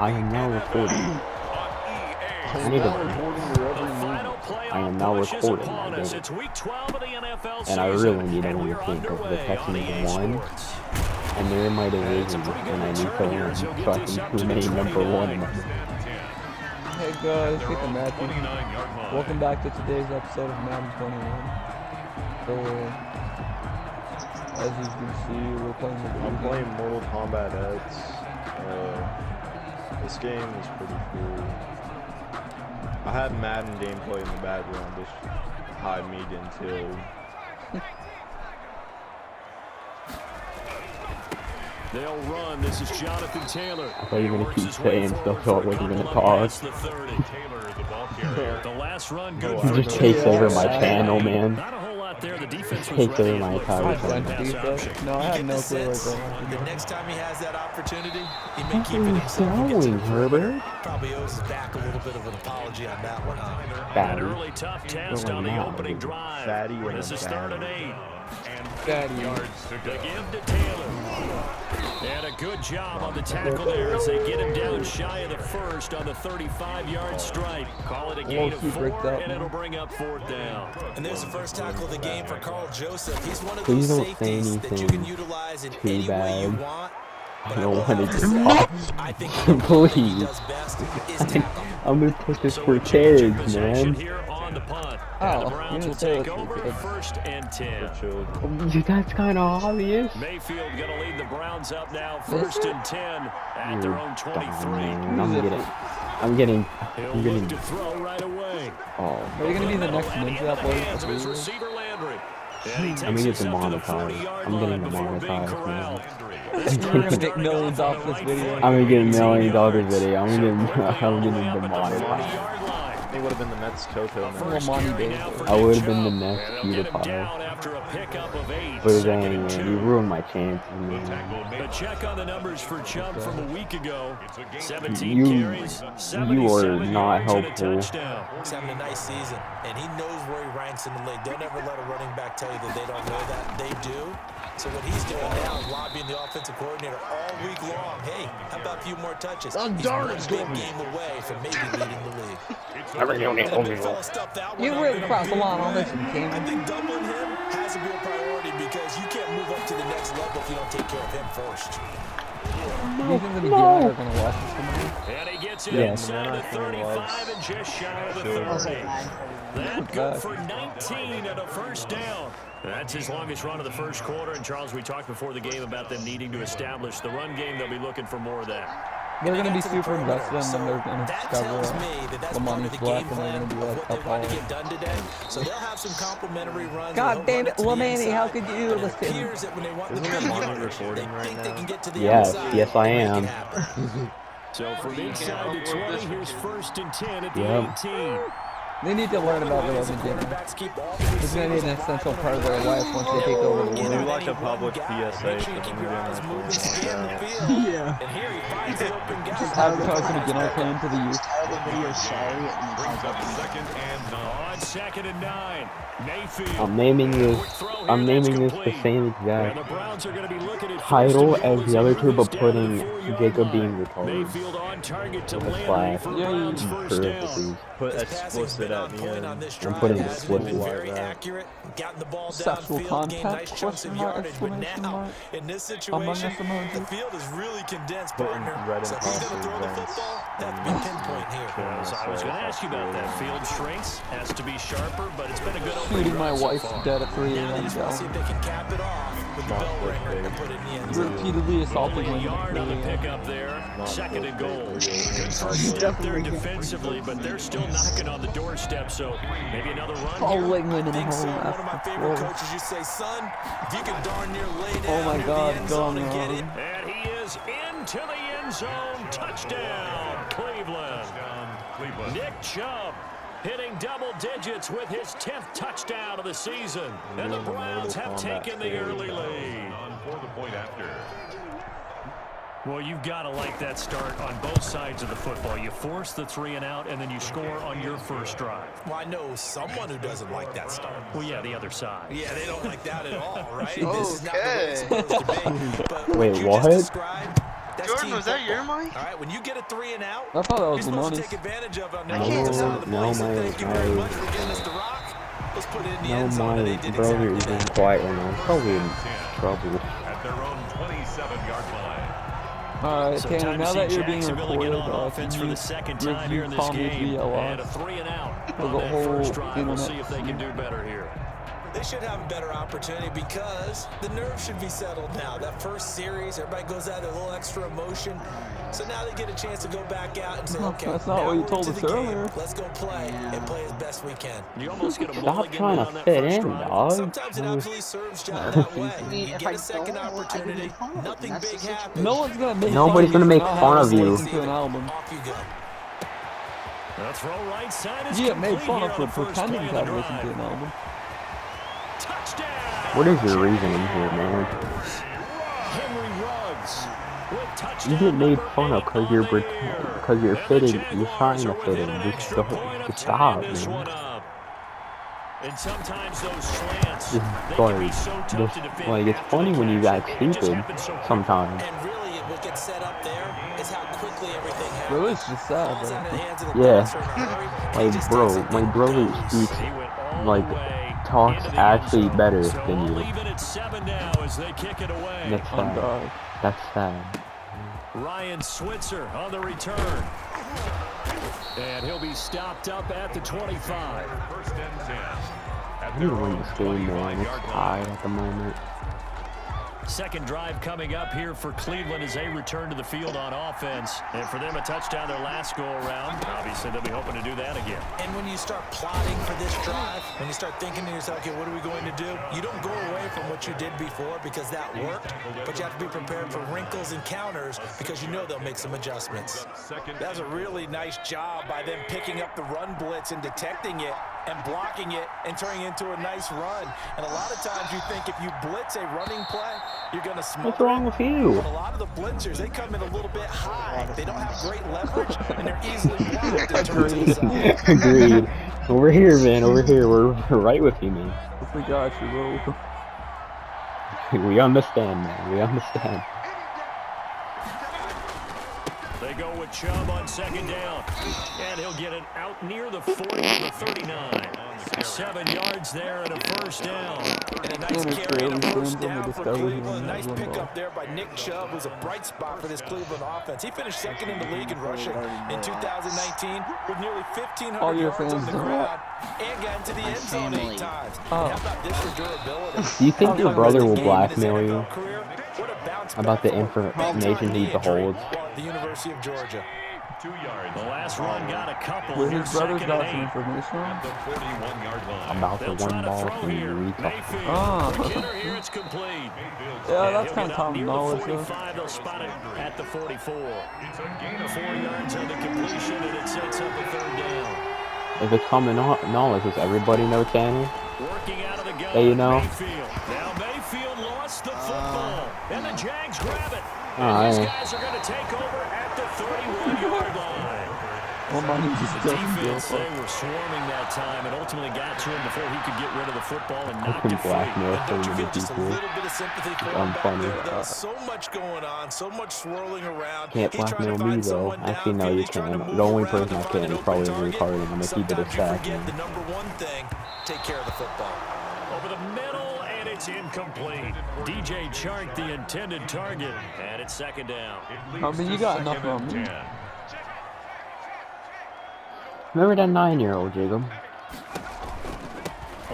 I am now recording. I need to. I am now recording my game. And I really need to win this game because the Texans won. And they're in my division, and I need to win so I can remain #1 in my division. Hey guys, it's Matthew. Welcome back to today's episode of Madden 21. So, as you can see, we're playing I'm playing Mortal Kombat X. This game is pretty cool. I had Madden gameplay in the background to hide me getting killed. They'll run. This is Jonathan Taylor. I thought you were going to keep saying stuff so I wasn't going to talk. The last run, good. You just takes over my channel, man. Not a whole lot there. The defense was Takes over ready. my entire channel. No, I have no clue what's going on. The next time he has that opportunity, he may What keep are it you himself. doing, Herbert? Probably owes his back a little bit of an apology on that one, huh? Fatty. An early tough test on the opening drive. Fatty and This is 3rd and 8. Daddy. To give to Taylor. And a good job on the tackle there as they get him down shy of the first on the 35-yard stripe. Call it a gain of 4, and it'll bring up 4th down. And there's the first tackle of the game for Carl Joseph. He's one of Please those don't say safeties that you anything can utilize in too any way you bad. want. I don't want to get I think caught. what he Please. does best is tackle. I'm going to put this So for we change kids, possession man. here on the punt. Oh, And the you Browns didn't will say take that to over kids. 1st and 10. That's kind of obvious. Mayfield going to lead the Browns up now, 1st and 10 at their own 23. I'm getting He'll look to throw right away. oh, Are you going to be the next And in ninja the hands of his upload? receiver Landry. And he I'm takes gonna get us up to the demonetized. 40-yard I'm getting line before being demonetized, corralled. man. This We're drive gonna make starting millions off on off the this right video. foot, I'm gonna get $1 million 18 yards. video. I'm So getting quickly all the way up at the demonetized. 40-yard line. They would have been the Mets Toto now. First money, carry baby. now for I would have Nick been the Chubb. next And they'll get him PewDiePie. down after a pickup of 8. But 2nd dang, and man, 2. you ruined my chances, man. But check on the numbers for Chubb from a week ago. 17 You- carries, you 77 are not yards and a helpful. touchdown. He's having a nice season, and he knows where he ranks in the league. Don't ever let a running back tell you that they don't know that. They do. So what he's doing now is lobbying the offensive coordinator all week long. Hey, how about a few more touches? He's one big game away from maybe leading the league. You really crap a lot on this one, I King. think doubling him has to be a priority because you can't move up to the next level if you don't take care of him first. Do you think the beginner are going to watch this tonight? And he gets it Yes. inside the 35 and just shy of the 30. That good for 19 and a 1st down. That's his longest run of the first quarter. And Charles, we talked before the game about them needing to establish the run game. They'll be looking for more of that. They're going to be super invested and then they're going to That discover tells me that that's part Lamonti's of the black game and they're plan going to be of like, what they up want to all. get done today. So they'll have some complimentary runs. God They'll damn run it, to the Lamanny, inside, how could you but it listen? appears that when they want the Isn't big Lamonti yardage, recording they right think they now? can get to the Yes, outside yes, I and make am. it happen. So from inside the 20, here's 1st and 10 at the Yep. 18. They need to learn about their own beginning. Quarterbacks keep all It's going to be an essential part of their life once they take over the We world. like a public PSA Make sure you for keep them your eyes doing moving, that. scan the field. Yeah. And here he finds the open guy. Just advertising a general plan to the youth. On 2nd and 9, Mayfield. I'm naming this the same And exact the Browns are going to be looking at title first and as the other two, but down putting the 4-yard Jacob line. being retarded. Mayfield on target to With a Landry slash. for Yeah, Browns in first down. parentheses. Put His passing's explicit been at on the point on end. this I'm drive. putting Has been explicit. very Like that. accurate, gotten the ball Sexual downfield, gained contact, nice chunks question of mark, yardage. But exclamation now, mark. in this Among Us situation, emoji. the field is really condensed, Putting partner. red So if he's going to impulsive throw the events football, that would be pinpoint here. So I was going to ask you about that. Field shrinks, has to be sharper, but it's been a good opening Shooting my drive so wife far. dead at 3 Now they a.m. just want to see if they can cap it off with the bell ringer and put it in the end zone. Repeatedly assaulting Only a women at yard 3 on the a.m. pickup there. Not 2nd and goal. good. Good first step there defensively, but they're still knocking on the doorstep, so maybe another run Paul here. Wingman in the Think so. home One of my after favorite 4. coaches used to say, son, if you can darn near lay down Oh my near God, the end zone and gone get it, wrong. And he is into the end zone. Touchdown, Cleveland. Nick Chubb hitting double digits with his 10th touchdown of the season. And the Browns have taken the early lead. Well, you've got to like that start on both sides of the football. You force the 3 and out, and then you score on your first drive. well, I know someone who doesn't like that start. Well, yeah, the other side. Yeah, they don't like that at all, right? This is not the way it's supposed to be. But Wait, what you what? just described, That's Jordan, team was that your football. mic? All right, when you get a 3 and out, I thought that you're was supposed to Lamoni's. take advantage of it on the I can't offensive side tell. of the No, ball. So thank you very much for getting us the rock. Let's put it in the no, end zone, and they my did brother exactly is being that. quiet right now. I'm probably in trouble. At their own 27-yard line. Alright, So Tanner, time to now see that you're being Jacksonville recorded, get on offense for the second time here in this calm me if game. you yell And a off. 3 and out For on the that whole first drive. We'll internet see if they can do better here. They should have a better opportunity because the nerves should be settled now. That first series, everybody goes out with a little extra emotion. So now they get a chance to go back out and say, okay, That's not now what you we're told into us the game. earlier. Let's go play and play as best we can. You almost get a Stop mulligan trying on to that fit first in, drive. dog. Sometimes it absolutely serves job that way. I mean, You if get I a second don't, I opportunity, get fun. nothing That's big the happens. No one's gonna make Nobody's fun gonna of make you for not fun having of you. listened to an album. Off you go. The throw right side is You get made complete fun here of on for the first pretending play to of the have listened to drive. an album. Touchdown! What is your reasoning here, man? Henry Ruggs with touchdown You get made number fun of 8 because on you're the year. because you're And the fitting. You're Jaguars trying are to fit within in. an Just extra don't. point of Just tying stop, this man. one up. And sometimes those slants, Just they can be like, so tough just to defend like it's after funny the when you catch. act It just stupid happens so quickly. sometimes. And really, what gets set up there is how quickly everything happens. Really, it's just sad, Falls out of the though. hands of the Yeah. passer in a hurry. He Like, just bro, takes it my and brother goes. speaks He went all like the way talks into the end actually zone. better So than all you. even at 7 now as they kick it away. That's Oh sad. God. That's sad. Ryan Switzer on the return. And he'll be stopped up at the 25. First and 10. I need to win this game, man. It's tied at the moment. Second drive coming up here for Cleveland as they return to the field on offense. And for them, a touchdown their last go-around. Obviously, they'll be hoping to do that again. And when you start plotting for this drive, when you start thinking to yourself, okay, what are we going to do? You don't go away from what you did before because that worked, but you have to be prepared for wrinkles and counters because you know they'll make some adjustments. That was a really nice job by them picking up the run blitz and detecting it and blocking it and turning it into a nice run. And a lot of times you think if you blitz a running play, you're going to smother What's wrong with you? But a lot of the blitzers, they come in a little bit high. They don't have great leverage, and they're easily blocked in terms of the side. Agreed. Over here, man. Over here. We're right with you, man. We got you, bro. We understand, man. We understand. They go with Chubb on second down. And he'll get it out near the 40 to the 39. 7 yards there and a first down. And a nice carry and a first down for Cleveland. Nice pickup there by Nick Chubb, who's a bright spot for this Cleveland offense. He finished second in the league in rushing in 2019 with nearly 1,500 yards on the ground and got into the end zone 8 times. And how about this for durability? Do you think your brother will blackmail you What a bounce about the back for information he beholds? the University of Georgia. 2 yards. The last run got a couple. Where Here's his brother's second got and some 8. information on? At the 41-yard line. About the They'll try one to ball throw from here. Utah. Mayfield. Ah. The killer here, it's complete. Yeah, And that's he'll kind get of out common near knowledge, the though. 45. They'll spot it at the 44. 4 yards on the completion, and it sets up a third down. If it's common knowledge, does everybody know Tanner? Working out of the gun. Hey, you know. Mayfield. Now Mayfield lost the football, and the Jags grab it. Oh, And these yeah. guys are going to take over at the 31-yard line. Well, money just The doesn't feel defense, they were swarming that time and ultimately got to him before he could get rid of the football and knocked can it free. blackmail And don't you so feel many just a people. little bit of sympathy for him I'm back funny. there? There's so much going on, so much swirling around. Can't He's trying to blackmail me find though. someone Actually, no, downfield. you He's trying to can't. move The only around person to I find can an is open probably target. retarded. I'm gonna keep it a Sometimes you stack. forget the number one thing: take care of the football. Over the middle, and it's incomplete. DJ Chark, the intended target, and it's second down. I mean, you got enough on me. Remember that 9-year-old, Jacob?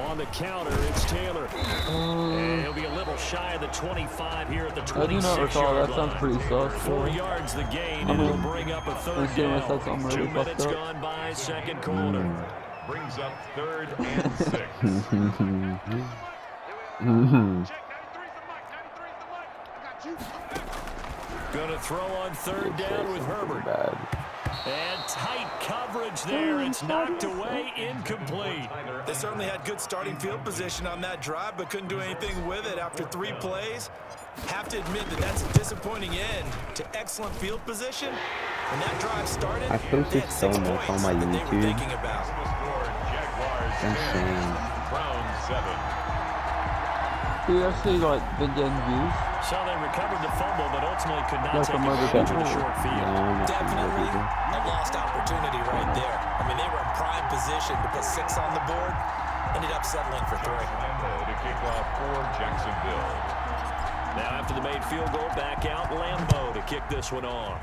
On the counter, it's Taylor. And he'll be a little shy of the 25 here at the 26-yard I do not recall. That sounds pretty sus. 4 yards the gain, and it'll bring up a third This game I said down. something 2 really fucked minutes up. gone by, second quarter. Brings up 3rd and 6. Gonna throw on third down with Herbert. Bad. And tight coverage there. It's knocked away, incomplete. They certainly had good starting field position on that drive, but couldn't do anything with it after 3 plays. Have to admit that that's a disappointing end to excellent field position. When that drive started, I posted they had 6 so much points on my that they were YouTube. thinking about. Insane. Browns 7. You actually like been getting views? So they recovered the fumble, but ultimately could not That's take a murder advantage of the kick. short field. Definitely a lost opportunity right there. I mean, they were in prime position to put 6 on the board. Ended up settling for 3. To kick off for Jacksonville. Now after the made field goal, back out Lambeau to kick this one off.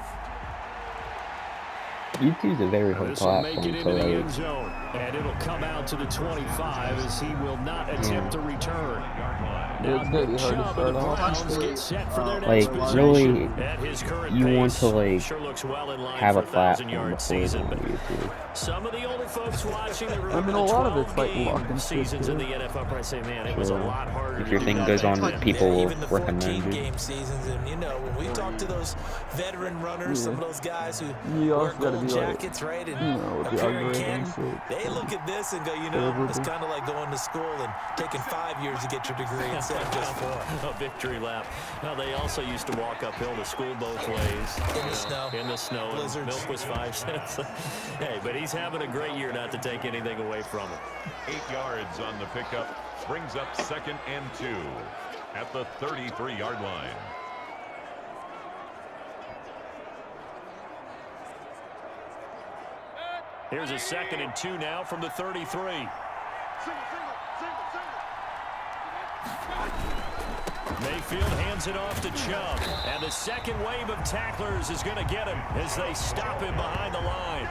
YouTube's a very hard This will make platform it to into the like. end zone, and it'll come out to the 25 as he will not attempt to return. Now It's gonna be Nick hard to Chubb of the start off. Browns get set for their Like, next really, possession. At his current you want pace, to like sure looks well in line have for a 1,000-yard platform season, before but you do YouTube. some of the older folks watching that I remember mean, a the lot of it's 12 like game luck and shit, seasons in too. the NFL. Probably say, man, it was a Sure. lot harder If to your do thing that goes back on, then. people will Even the recommend 14 you. game seasons, and you know, when we talk to those veteran runners, some of those guys who You wear also gotta gold be like, jackets, right, and you know, with the appear in algorithm Canton, shit. they look at this and go, you know, it's kind of like going to school and taking 5 years to get your degree instead of just 4. A victory lap. Now, they also used to walk uphill to school both ways. In the snow. In the snow. And Blizzards. milk was 5 cents. Hey, but he's having a great year, not to take anything away from him. 8 yards on the pickup. Brings up 2nd and 2 at the 33-yard line. Here's a 2nd and 2 now from the 33. Mayfield hands it off to Chubb. And the second wave of tacklers is going to get him as they stop him behind the line.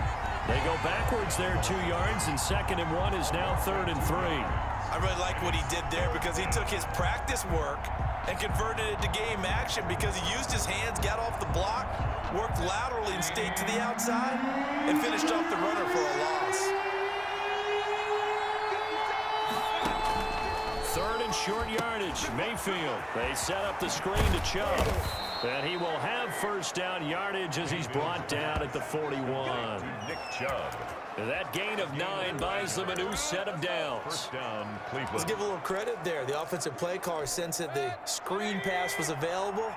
They go backwards there 2 yards, and 2nd and 1 is now 3rd and 3. I really like what he did there because he took his practice work and converted it to game action because he used his hands, got off the block, worked laterally and stayed to the outside, and finished off the runner for a loss. 3rd and short yardage. Mayfield. They set up the screen to Chubb. And he will have 1st down yardage as he's brought down at the 41. Nick Chubb. That gain of 9 buys them a new set of downs. 1st down, Let's Cleveland. give a little credit there. The offensive play caller sensed that the screen pass was available.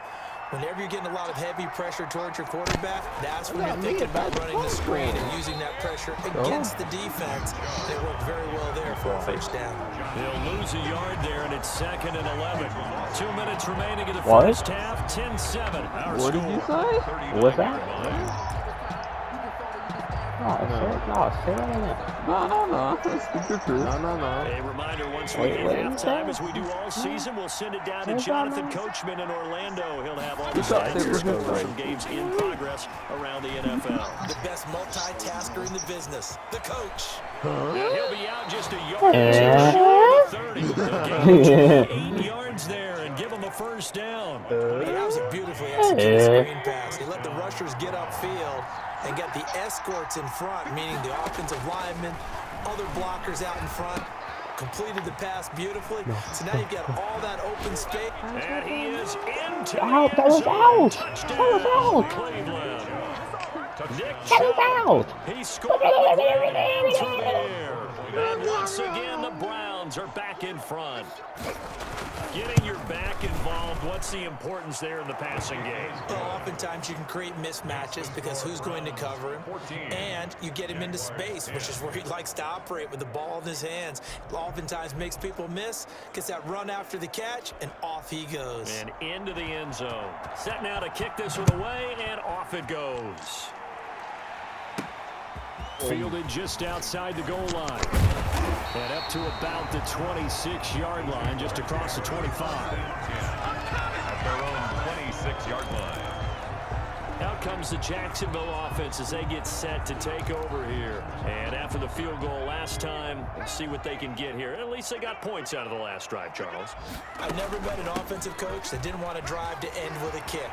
Whenever you're getting a lot of heavy pressure towards your quarterback, that's when you're thinking about running the screen and using that pressure against the defense. They worked very well there for a 1st down. They'll lose a yard there, and it's 2nd and 11. 2 minutes remaining in the What? first half. 10-7. Our What did you score. say? What's that? Say that again. No. Speak your truth. A reminder, once we hit Wait, halftime, as we do all season, we'll send it down to Jonathan Coachman in Orlando. He'll have all the What's up, stats and Sabres? scores from games in progress around the NFL. The best multitasker in the business, the coach. And he'll be out just a yard to the 30. They'll gain 8 yards there and give him a 1st down. That was a beautifully executed screen pass. He let the rushers get upfield and got the escorts in front, meaning the offensive linemen, other blockers out in front, completed the pass beautifully. So now you've got all that open space. And he is into Out, the that end was zone. out. Touchdown, That was out. Cleveland. Nick That was Chubb. out. He scored on the ground and through the air. And once again, the Browns are back in front. Getting your back involved, what's the importance there in the passing game? Well, oftentimes you can create mismatches because who's going to cover him, and you get him into space, which is where he likes to operate with the ball in his hands. Oftentimes makes people miss, gets that run after the catch, and off he goes. And into the end zone. Set now to kick this one away, and off it goes. Fielded just outside the goal line. And up to about the 26-yard line, just across the 25. At their own 26-yard line. Out comes the Jacksonville offense as they get set to take over here. And after the field goal last time, we'll see what they can get here. At least they got points out of the last drive, Charles. I've never met an offensive coach that didn't want to drive to end with a kick.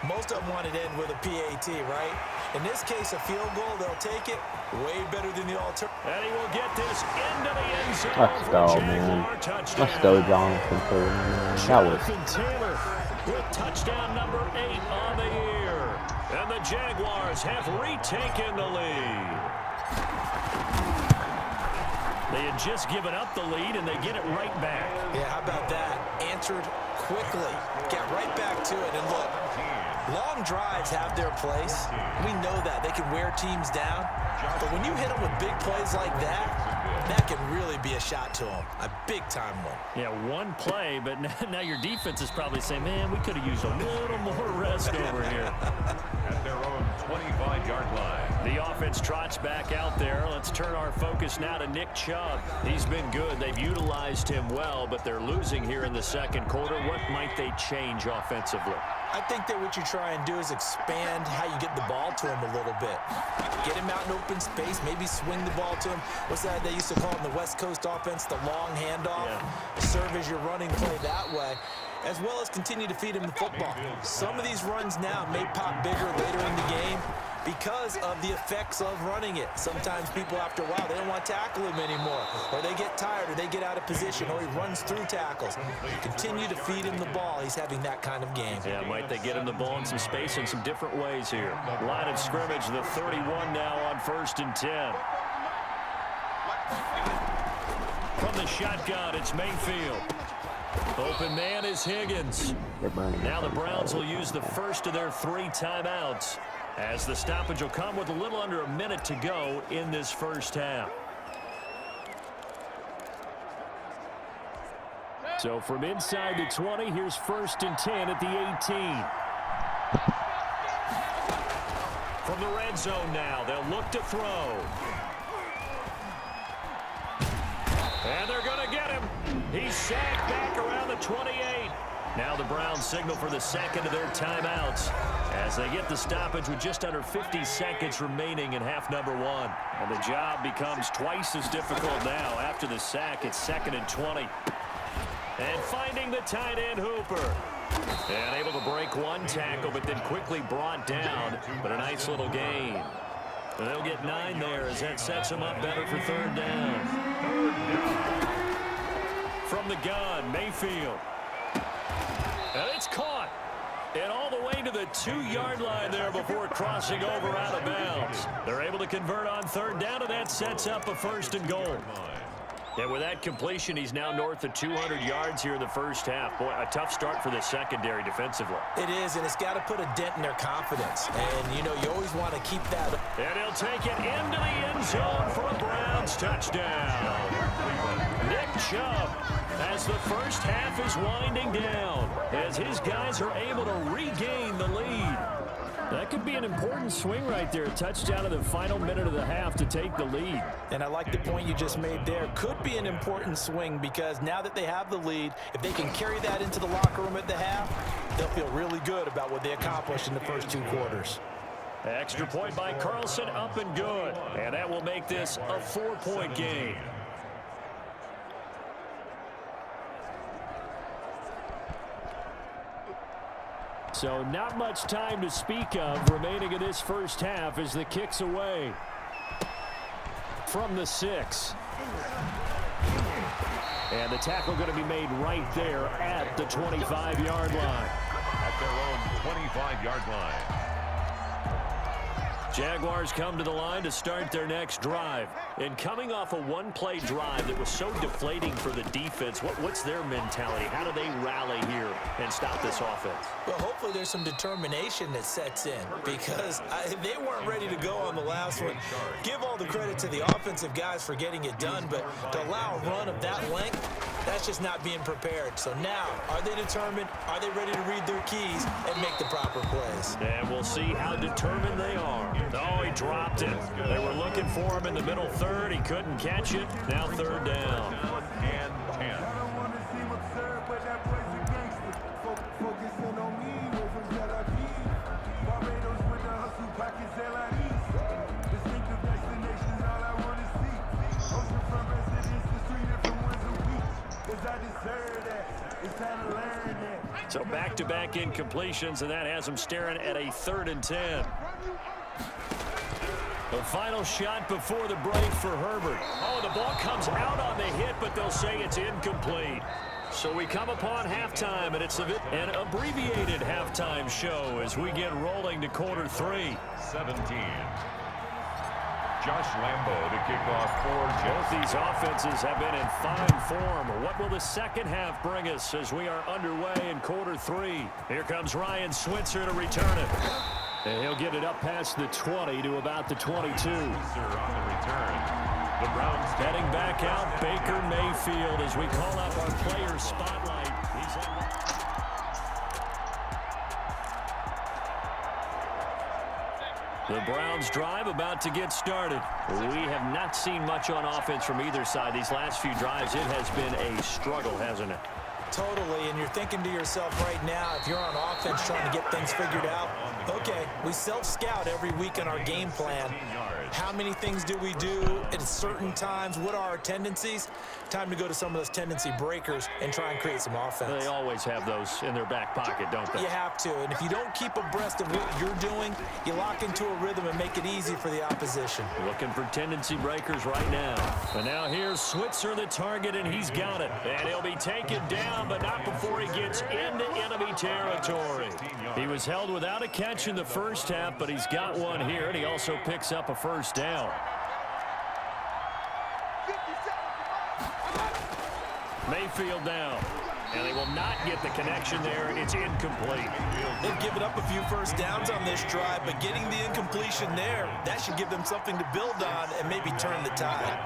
Most of them wanted to end with a PAT, right? In this case, a field goal, they'll take it. Way better than the alternative. And he will get this into the end zone. Let's for go, a man. Jaguar touchdown. Let's go, Jonathan. That was Jonathan Taylor with touchdown number 8 on the year. And the Jaguars have retaken the lead. They had just given up the lead, and they get it right back. Yeah, how about that? Answered quickly. Get right back to it. And look, long drives have their place. We know that. They can wear teams down. But when you hit them with big plays like that, that can really be a shot to him, a big-time one. Yeah, one play, but now your defense is probably saying, man, we could have used a little more rest over here. At their own 25-yard line. The offense trots back out there. Let's turn our focus now to Nick Chubb. He's been good. They've utilized him well, but they're losing here in the second quarter. What might they change offensively? I think that what you try and do is expand how you get the ball to him a little bit. Get him out in open space, maybe swing the ball to him. What's that they used to call in the West Coast offense, the long handoff? Yeah. Serve as your running play that way, as well as continue to feed him the football. Some of these runs now may pop bigger later in the game because of the effects of running it. Sometimes people, after a while, they don't want to tackle him anymore, or they get tired, or they get out of position, or he runs through tackles. Continue to feed him the ball. He's having that kind of game. Yeah, might they get him the ball in some space in some different ways here. Line of scrimmage, the 31 now on 1st and 10. From the shotgun, it's Mayfield. Open man is Higgins. Now the Browns will use the first of their 3 timeouts, as the stoppage will come with a little under a minute to go in this first half. So from inside the 20, here's 1st and 10 at the 18. From the red zone now, they'll look to throw. And they're going to get him. He's sacked back around the 28. Now the Browns signal for the second of their timeouts as they get the stoppage with just under 50 seconds remaining in half number 1. And the job becomes twice as difficult now. After the sack, it's 2nd and 20. And finding the tight end Hooper. And able to break one tackle, but then quickly brought down. But a nice little gain. And they'll get 9 there as that sets them up better for 3rd down. From the gun, Mayfield. And it's caught. And all the way to the 2-yard line there before crossing over out of bounds. They're able to convert on 3rd down, and that sets up a 1st and goal. And with that completion, he's now north of 200 yards here in the first half. Boy, a tough start for the secondary defensively. It is, and it's got to put a dent in their confidence. And, you know, you always want to keep that. And he'll take it into the end zone for a Browns touchdown. Nick Chubb, as the first half is winding down, as his guys are able to regain the lead. That could be an important swing right there. A touchdown in the final minute of the half to take the lead. And I like the point you just made there. Could be an important swing because now that they have the lead, if they can carry that into the locker room at the half, they'll feel really good about what they accomplished in the first 2 quarters. Extra point by Carlson, up and good. And that will make this a 4-point game. So not much time to speak of remaining in this first half as the kick's away from the 6. And the tackle going to be made right there at the 25-yard line. At their own 25-yard line. Jaguars come to the line to start their next drive. And coming off a one-play drive that was so deflating for the defense, what's their mentality? How do they rally here and stop this offense? Well, hopefully there's some determination that sets in because they weren't ready to go on the last one. Give all the credit to the offensive guys for getting it done, but to allow a run of that length, that's just not being prepared. So now, are they determined? Are they ready to read their keys and make the proper plays? And we'll see how determined they are. Oh, he dropped it. They were looking for him in the middle third. He couldn't catch it. Now 3rd down. And 10. So back-to-back incompletions, and that has them staring at a 3rd and 10. The final shot before the break for Herbert. Oh, the ball comes out on the hit, but they'll say it's incomplete. So we come upon halftime, and it's an abbreviated halftime show as we get rolling to quarter 3. 17. Josh Lambo to kick off for Jets. Both these offenses have been in fine form. What will the second half bring us as we are underway in quarter 3? Here comes Ryan Switzer to return it. And he'll get it up past the 20 to about the 22. Switzer on the return. The Browns heading back out, Baker Mayfield, as we call up our player spotlight. The Browns drive about to get started. We have not seen much on offense from either side. These last few drives, it has been a struggle, hasn't it? Totally, and you're thinking to yourself right now, if you're on offense trying to get things figured out, okay, we self-scout every week in our game plan. How many things do we do at certain times? What are our tendencies? Time to go to some of those tendency breakers and try and create some offense. They always have those in their back pocket, don't they? You have to, and if you don't keep abreast of what you're doing, you lock into a rhythm and make it easy for the opposition. Looking for tendency breakers right now. And now here's Switzer, the target, and he's got it. And he'll be taken down, but not before he gets into enemy territory. He was held without a catch in the first half, but he's got one here, and he also picks up a first down. Mayfield down, and they will not get the connection there. It's incomplete. They've given up a few first downs on this drive, but getting the incompletion there, that should give them something to build on and maybe turn the tide.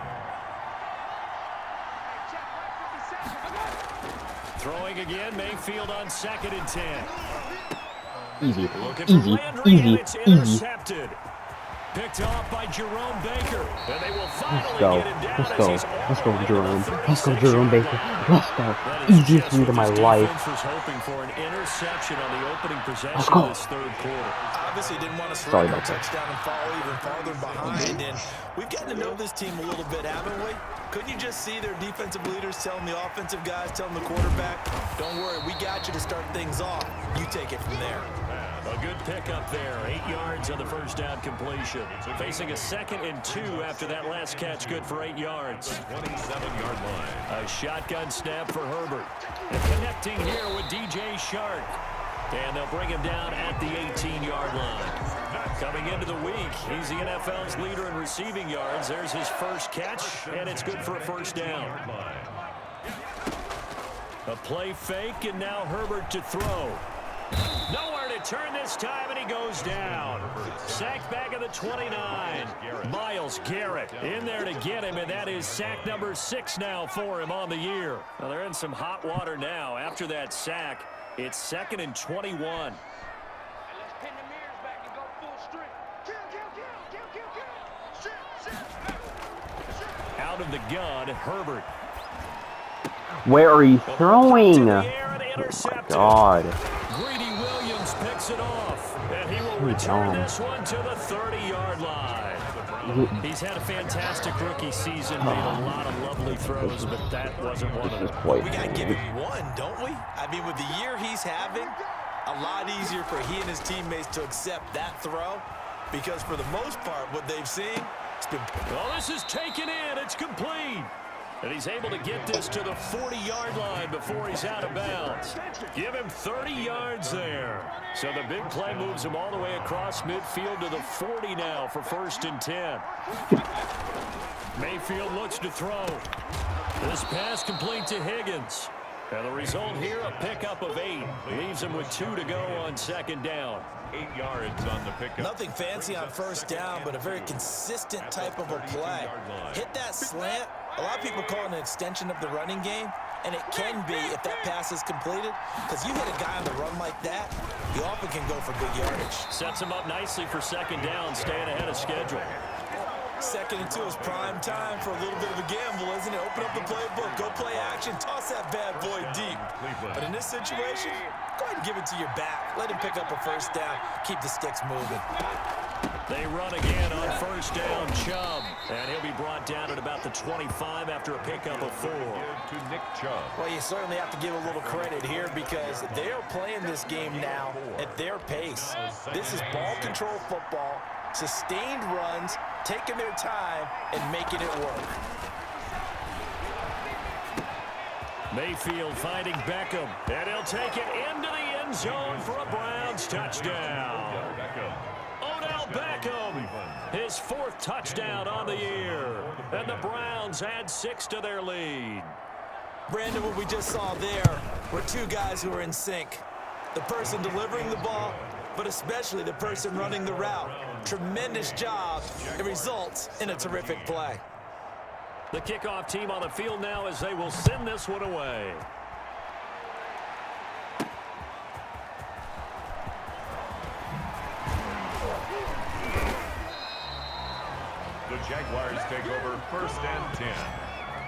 Throwing again, Mayfield on 2nd and 10. Easy, Looking easy, for Landry, easy, and it's intercepted. Picked off by Jerome Baker. And they will finally get him down. Let's go, Jerome. Let's go, Jerome Baker. Let's go. Easiest lead of my life. Was hoping for an interception on the opening possession of this third quarter. Obviously didn't want to surrender a touchdown and fall even farther behind. And we've gotten to know this team a little bit, haven't we? Couldn't you just see their defensive leaders telling the offensive guys, telling the quarterback, don't worry, we got you to start things off. You take it from there. A good pickup there. 8 yards on the first down completion. Facing a 2nd and 2 after that last catch, good for 8 yards. 27-yard line. A shotgun snap for Herbert. And connecting here with DJ Shark. And they'll bring him down at the 18-yard line. Coming into the week, he's the NFL's leader in receiving yards. There's his first catch, and it's good for a first down. A play fake, and now Herbert to throw. Nowhere to turn this time, and he goes down. Sacked back at the 29. Myles Garrett in there to get him, and that is sack number 6 now for him on the year. Well, they're in some hot water now. After that sack, it's 2nd and 21. Out of the gun, Herbert. Where are you throwing? Oh my God. Greedy Williams picks it off, and he will return this one to the 30-yard line. He's had a fantastic rookie season, made a lot of lovely throws, but that wasn't one of them. We got to give him one, don't we? I mean, with the year he's having, a lot easier for he and his teammates to accept that throw, because for the most part, what they've seen, it's been... Well, this is taken in. It's complete. And he's able to get this to the 40-yard line before he's out of bounds. Give him 30 yards there. So the big play moves him all the way across midfield to the 40 now for 1st and 10. Mayfield looks to throw. This pass complete to Higgins. And the result here, a pickup of 8. Leaves him with 2 to go on 2nd down. 8 yards on the pickup. Nothing fancy on first down, but a very consistent type of a play. Hit that slant. A lot of people call it an extension of the running game, and it can be if that pass is completed, because you hit a guy on the run like that, you often can go for big yardage. Sets him up nicely for 2nd down, staying ahead of schedule. 2nd and 2 is prime time for a little bit of a gamble, isn't it? Open up the playbook, go play action, toss that bad boy deep. But in this situation, go ahead and give it to your back. Let him pick up a first down, keep the sticks moving. They run again on 1st down, Chubb. And he'll be brought down at about the 25 after a pickup of 4. To Nick Chubb. Well, you certainly have to give a little credit here because they are playing this game now at their pace. This is ball control football, sustained runs, taking their time and making it work. Mayfield finding Beckham, and he'll take it into the end zone for a Browns touchdown. Odell Beckham, his 4th touchdown on the year, and the Browns add 6 to their lead. Brandon, what we just saw there were 2 guys who are in sync. The person delivering the ball, but especially the person running the route. Tremendous job. It results in a terrific play. The kickoff team on the field now as they will send this one away. The Jaguars take over 1st and 10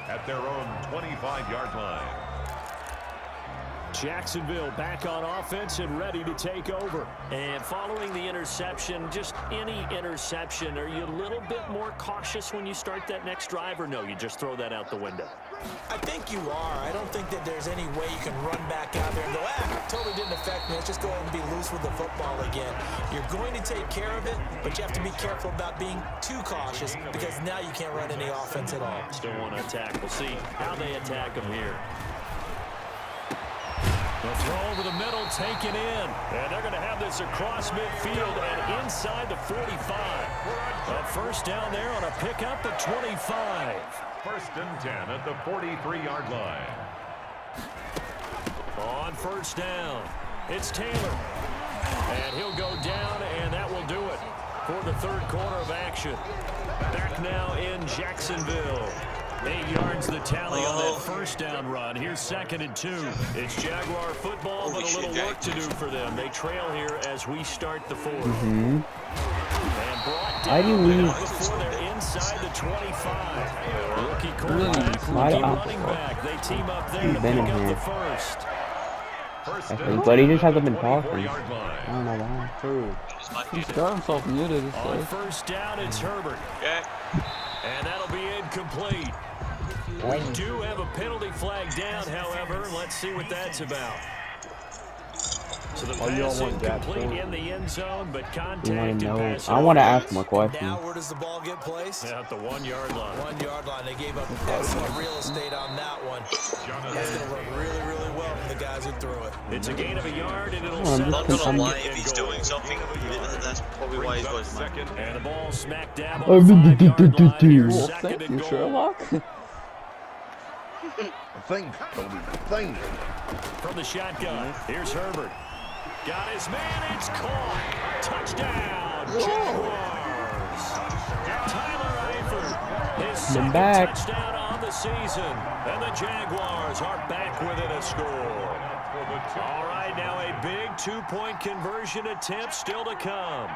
at their own 25-yard line. Jacksonville back on offense and ready to take over. And following the interception, just any interception, are you a little bit more cautious when you start that next drive, or no, you just throw that out the window? I think you are. I don't think that there's any way you can run back out there and go, totally didn't affect me. Let's just go ahead and be loose with the football again. You're going to take care of it, but you have to be careful about being too cautious because now you can't run any offense at all. Still want to attack. We'll see how they attack them here. The throw over the middle, taken in. And they're going to have this across midfield and inside the 45. A first down there on a pickup at 25. 1st and 10 at the 43-yard line. On first down, it's Taylor. And he'll go down, and that will do it for the third quarter of action. Back now in Jacksonville. 8 yards the tally on that first down run. Here's 2nd and 2. It's Jaguar football, but a little work to do for them. They trail here as we start the fourth. And brought down before they're inside the 25. Rookie quarterback, rookie running back. They team up there to pick up the first. But he just hasn't been talking. I don't know why. He's got himself muted. On first down, it's Herbert. And that'll be incomplete. We do have a penalty flag down, however. Let's see what that's about. So the pass incomplete in the end zone, but contact and pass. I want to ask more questions. Now where does the ball get placed? At the 1-yard line. 1-yard line. They gave up excellent real estate on that one. That's going to work really, really well for the guys who threw it. It's a gain of a yard, and it'll I'm not gonna lie, if he's doing something, that's probably why he's going second. And the ball smack dab on the 5-yard line. Here's 2nd and goal. Sherlock. Thing. From the shotgun, here's Herbert. Got his man, it's caught. Touchdown, Jaguars. Tyler Eifert, his second touchdown on the season. And the Jaguars are back within a score. All right, now a big 2-point conversion attempt still to come.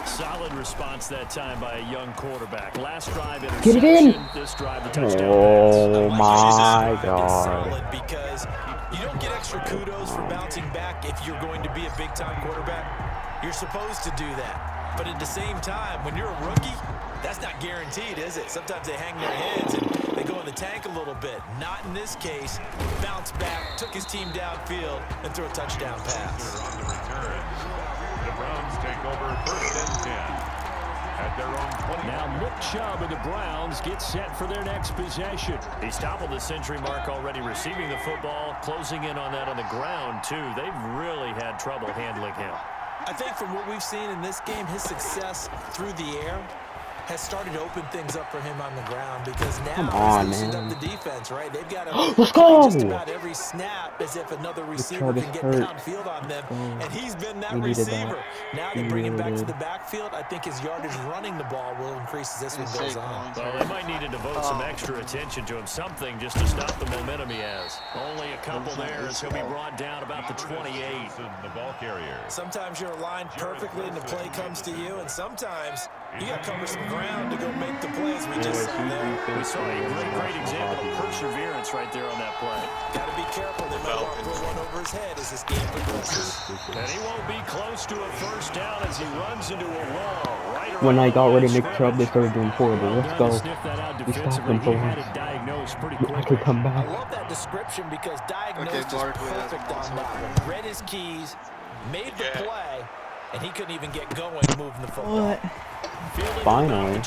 Solid response that time by a young quarterback. Last drive interception. Get it in. This drive the touchdown Oh pass. my God. Solid because you don't get extra kudos for bouncing back if you're going to be a big-time quarterback. You're supposed to do that. But at the same time, when you're a rookie, that's not guaranteed, is it? Sometimes they hang their heads and they go in the tank a little bit. Not in this case. Bounced back, took his team downfield, and threw a touchdown pass. On the return, the Browns take over 1st and 10 at their own 20. Now Nick Chubb and the Browns get set for their next possession. He's toppled the century mark already receiving the football, closing in on that on the ground, too. They've really had trouble handling him. I think from what we've seen in this game, his success through the air has started to open things up for him on the ground because now he's loosened up the defense, right? They've got to play just about every snap as if another receiver can get downfield on them, and he's been that receiver. Now they bring him back to the backfield. I think his yardage running the ball will increase as this one goes on. Well, they might need to devote some extra attention to him, something just to stop the momentum he has. Only a couple there as he'll be brought down about the 28. The ball carrier. Sometimes you're aligned perfectly and the play comes to you, and sometimes you got to cover some ground to go make the plays we just saw there. We saw a great example of perseverance right there on that play. Got to be careful. They might want to throw one over his head as this game progresses. And he won't be close to a first down as he runs into a wall. Right when I got rid of Nick Chubb, they started doing horrible. Let's go. We stopped them for once. I could come back. I love that description because diagnosed is perfect on that one. Read his keys, made the play, and he couldn't even get going moving the football. What? Finally. And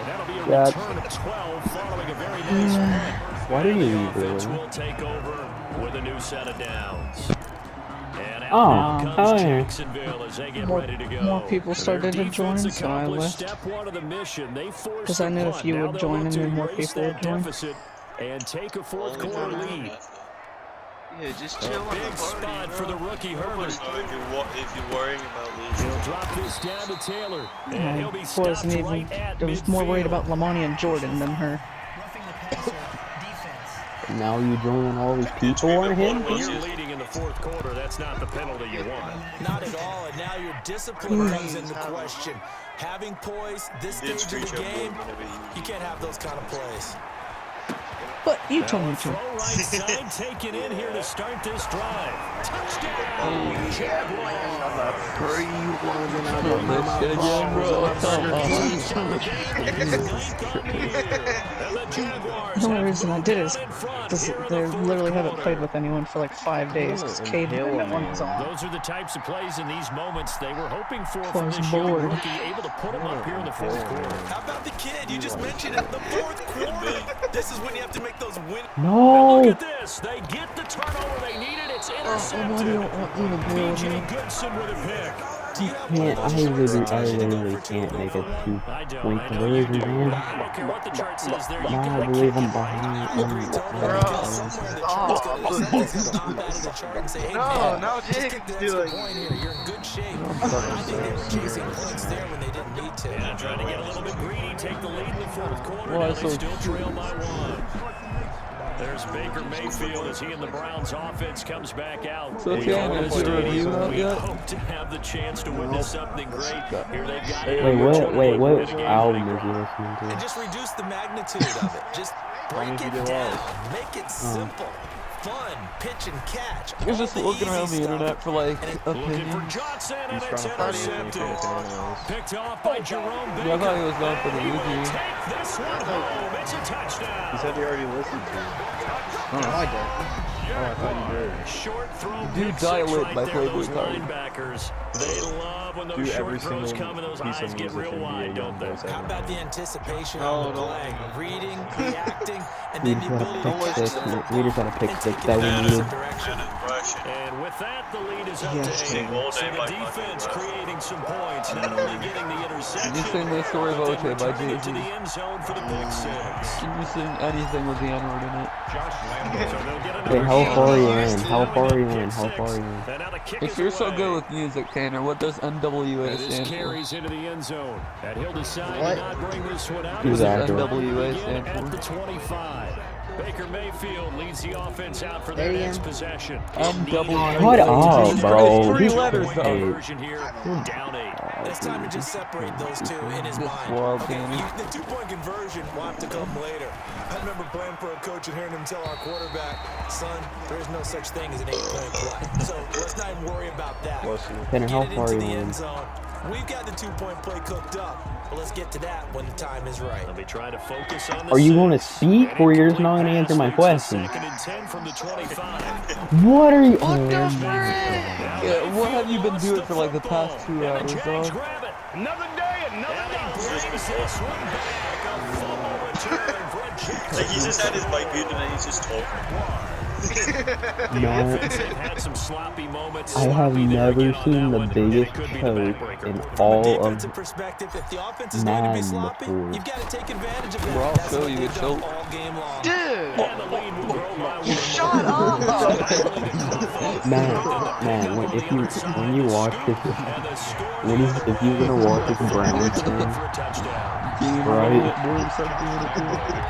that'll be a return of 12 following a very nice punt. Why did he The leave offense there? will take over with a new set of downs. And out now comes Jacksonville as they get ready to go. More people started to join, so I left. Step one of the mission. They forced Because I knew if you would join and then more people would join. And take a fourth quarter lead. Yeah, just chill on the Big party, spot bro. for the rookie Herbert. So if you're worrying about losing, He'll drop this down to Taylor, and he'll be stopped Wasn't even. right at I was more worried midfield. about Lamoni and Jordan than her. Now you joining all these people on him? When you're leading in the fourth quarter, that's not the penalty you want. Not at all, and now your discipline comes into question. Having poise, this stage of the game, you can't have those kind of plays. But you told me to. Throw right side taken in here to start this drive. Touchdown, Jaguars. Let's get again, The only reason I did it is because they literally haven't played with anyone for like 5 days because Cade and that one was on. Those are the types of plays in these moments they were hoping for from Close this young board. rookie, able to put him up here in the fourth quarter. How about the kid? You just mentioned it, the fourth quarter. This is when you have to make those win. No! Look at this. They get the turnover they needed. It's intercepted. B.J. Goodson with a pick. I literally can't make a 2-point conversion, man. I don't care what the chart says there. You Now I gotta believe kick I'm it, right? behind. No, Jake's doing it. You're in good shape. I think they were chasing points there when they didn't need to. Yeah, trying to get a little bit greedy, take the lead in the fourth quarter. Why Now they so still trail by 1. There's Baker Mayfield as he and the Browns offense comes back out. So, Ken, is your review out We yet? hope to have the chance to witness something great. Here they've got it. Wait, what album is he listening to? And just reduce the magnitude of it. Just break it down. Make it simple. Fun, pitch and catch. You're just looking around the internet for like Looking for opinions. Johnson, and He's it's trying to find anything intercepted. from Picked off by Jerome Baker. Yeah, I thought he was going for the He will Uzi. take this one home. It's a touchdown. He said he already listened to it. No, I did. Oh, I thought you did. Short throw. Dude, pick dial six it right by there, Playboy those Card. linebackers. They love when Do those every short throws single come and those piece eyes of get music real in wide, the don't they? How about the anticipation No, of the no. play? Reading, reacting, and We then just the got a ability pick to six. catch We just got a pick and six take that it we in the needed. opposite direction. And with that, the lead is up Yes. to 8. All So day the by defense fucking creating some points, not only getting the interception, Did you sing the story of but OJ by returning it to Jay-Z? the end zone for the pick 6. Can you sing anything with the N-word in it? Josh So Lambo. they'll get Wait, another how shot. far are you in? Now How we far got are you pick in? How far are 6. you in? And now the kick If is you're so away. good with music, Tanner, what does NWA And this stand for? carries into the end zone. And he'll decide What? to not bring this one out. Who's As that? they NWA begin stand at for? the 25. Baker Mayfield leads the offense out for their There you next go. possession. NWA. Shut up, bro. It's 3 He's letters, eight. though. Conversion here, down 8. It's time to just separate those two in his This mind. wild Okay, Tanner. the 2-point conversion will have to come later. I remember playing for a coach and hearing him tell our quarterback, son, there is no such thing as an 8-point play. So let's not even worry about that. Tanner, how Get it far into are the you in? end zone. We've got the 2-point play cooked up, but let's get to that when the time is right. Let me try to focus on the Are you going to 6. speak, or you're just not going to answer my question? Second and 10 from the 25. What are you? Yeah, what have you been doing for like the past 2 And hours, the Jags dog? grab it. Another day, another brings this one back. A fumble return for a Jags. like he just had his mic muted and he's just talking. No, Offense have had some sloppy moments. I have Sloppy there never again on seen that the one, and biggest it could be the choke backbreaker. in From a all defensive of perspective, if the offense is going to be Madden sloppy, before. you've got to take advantage of that. Bro, I'll That's show what you they've a done choke. all game long. Dude! And the lead will grow by 1 Shut more. up! Man, when you watch this, And the score if you're gonna watch this Browns game, for a touchdown. right?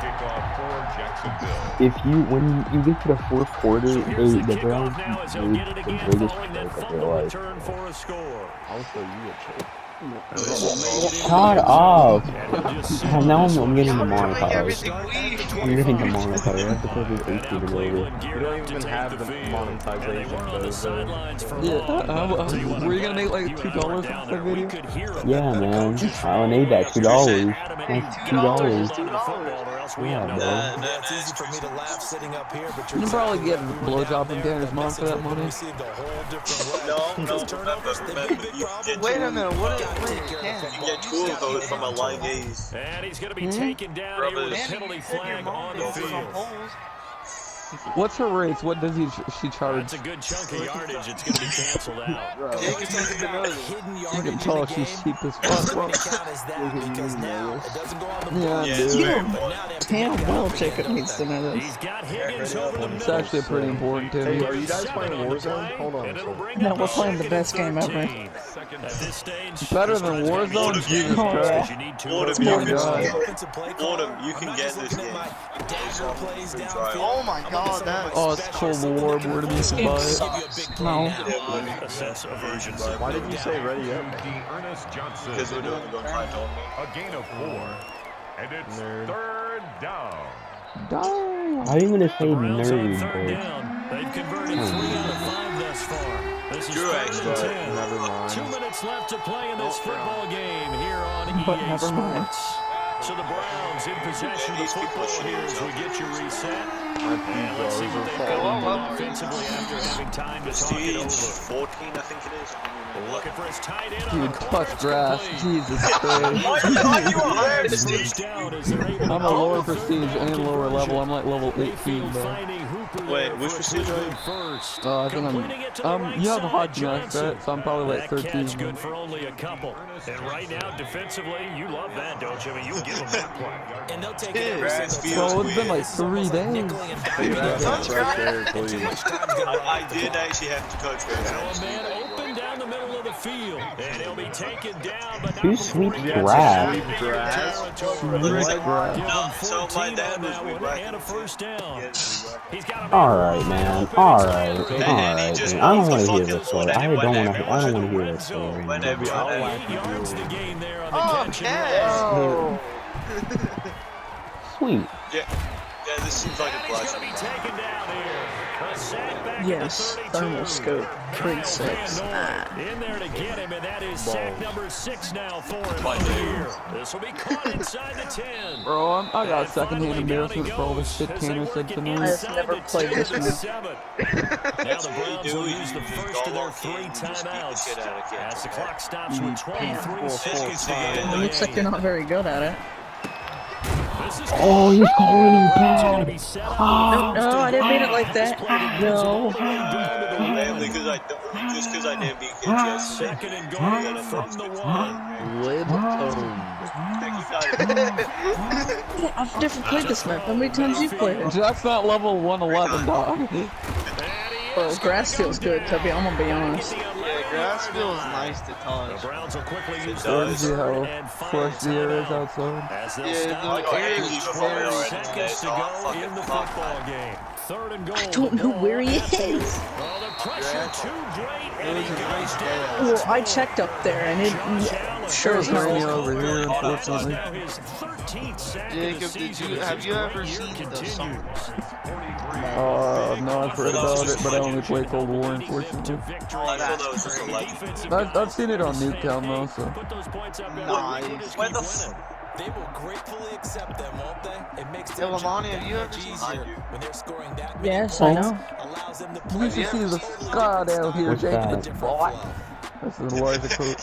Kickoff for Jacksonville. If you when you get to the fourth quarter, So here's the the kickoff Browns now as he'll made get it the again biggest following that choke of their fumble life. return for a score. I'll show you a choke. Shut up! Now I'm getting Stop trying demonetized. everything we I'm getting demonetized. I have to put this 18 over. You don't even have the monetization, Yeah, were you gonna make like $2 off the video? Yeah, man. I need that $2. That's $2. Yeah, bro. Yeah, it's easy for me to laugh sitting up here, but You you're can probably get a blowjob from Tanner's mom for that money. received a whole different way. No, Those turnovers, they've been a big problem. Wait a minute, what is... Gotta Wait, take care of Ken. the You football. get 2 of those from a live gaze. And he's going to be taken down here with a Brothers. penalty flag on the on field. poles. What's her rates? What does she charge? That's a good chunk of yardage. It's going to be canceled out. Jacob doesn't even know this. You can tell she's cheap as fuck. Bro. Yeah, damn well Jacob needs to know this. He's got Higgins over the It's middle. actually pretty important to Hey, me. are you guys playing Warzone? Hold on. No, we're playing the best game ever. At this stage, Better than Warzone? Jesus Christ. you need two Autumn, Oh you my God. Autumn, you can get this game. Oh my god, that Oh, it's Cold War. Where do you buy it? No. a sense of urgency. Why did you say ready up? Ernest Johnson. Because we're doing going fight on me. A gain of 4. And it's Nerd. 3rd down. Damn. How are you gonna say Browns on nerd, 3rd bro? down. They've converted 3 out of 5 thus far. This is You're 3rd and 10. Never mind. 2 minutes left to play in this football game here on But EA never mind. Sports. So the Browns in possession of the football here as we get you reset. My And let's see what they've got Oh, well. offensively after having time to talk it Prestige over. 14, I think it is. Looking for his tight end on Dude, the corner. touch grass. Jesus Christ. First down as they're able to I'm a lower prestige and lower level. I'm like level 18, bro. Wait, which prestige are you? First. I think you have a hockey max, right? So I'm probably like That 13. catch good for only a couple. And right now, defensively, you love that, don't you? I mean, you'll give them that play. And they'll take it every Grass single feels Bro, it's been like weird. 3 days. That's right there, please. I did actually have to coach So a grass. man open down the middle of the field. And he'll be taken down, but not Who before sweeps he gets grass? into your Grass? territory. Sweet grass. Give No, him so 14 my dad on was that one rewriting and a first down. He's got a man Alright, man. Alright. Alright, man. I don't want to hear this story. I don't want to hear this story right now. Whenever you I'll want. 8 yards the gain there on the Oh, catch and okay. Sweet. Yeah, this seems like a run. He's blessing. going to be taken down here. A sack back Yes, at the 32. thermal scope, Trig 6. In there to get him, and that is sack number 6 now for him on the year. This will be caught inside the 10. Bro, I got secondhand embarrassment for all the shit Tanner said I tonight. have never played this one. Now the Browns will use the first of their 3 timeouts as the clock stops with 23 seconds to go in It the looks like you're game. not very good at it. Oh, he's calling him Browns are gonna back. be set up. No, I didn't mean it like that. No. Mainly because I didn't beat KTS. Second and goal from the 1. Lib Yeah, I've never played this map. How many times you played it? That's not level 111, dog. Well, grass feels good, I'm gonna be honest. Yeah, grass feels nice to The touch. Browns will quickly use Let's see how and fresh the air is outside. as they'll Yeah, stop the air is with very seconds to go in the football game. Third and goal. I don't know where he is. Well, the pressure too great, and he goes down. Well, I checked up there and it sure as hell. Rainy over here, unfortunately. Now his 13th sack of the Jacob, season have as you his ever great year seen the continues. summer? No, I've heard about it, but I only play Cold War, unfortunately. I thought that was just a legend. I've seen it on Nuketown, though, so. Put those points up there. Nice. Where the f- They will gratefully accept them, won't they? It makes Hey, their job Lamani, have you much ever seen easier when they're scoring that many Yes, I know. allows them to You play should at see a the totally sky different down here, What's Jacob. that? It's black. That's the Elijah quote.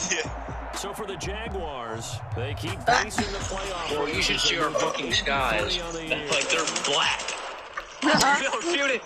So for the Jaguars, they keep pacing the playoff. Well, you should see our fucking skies. Like they're black. Feud it.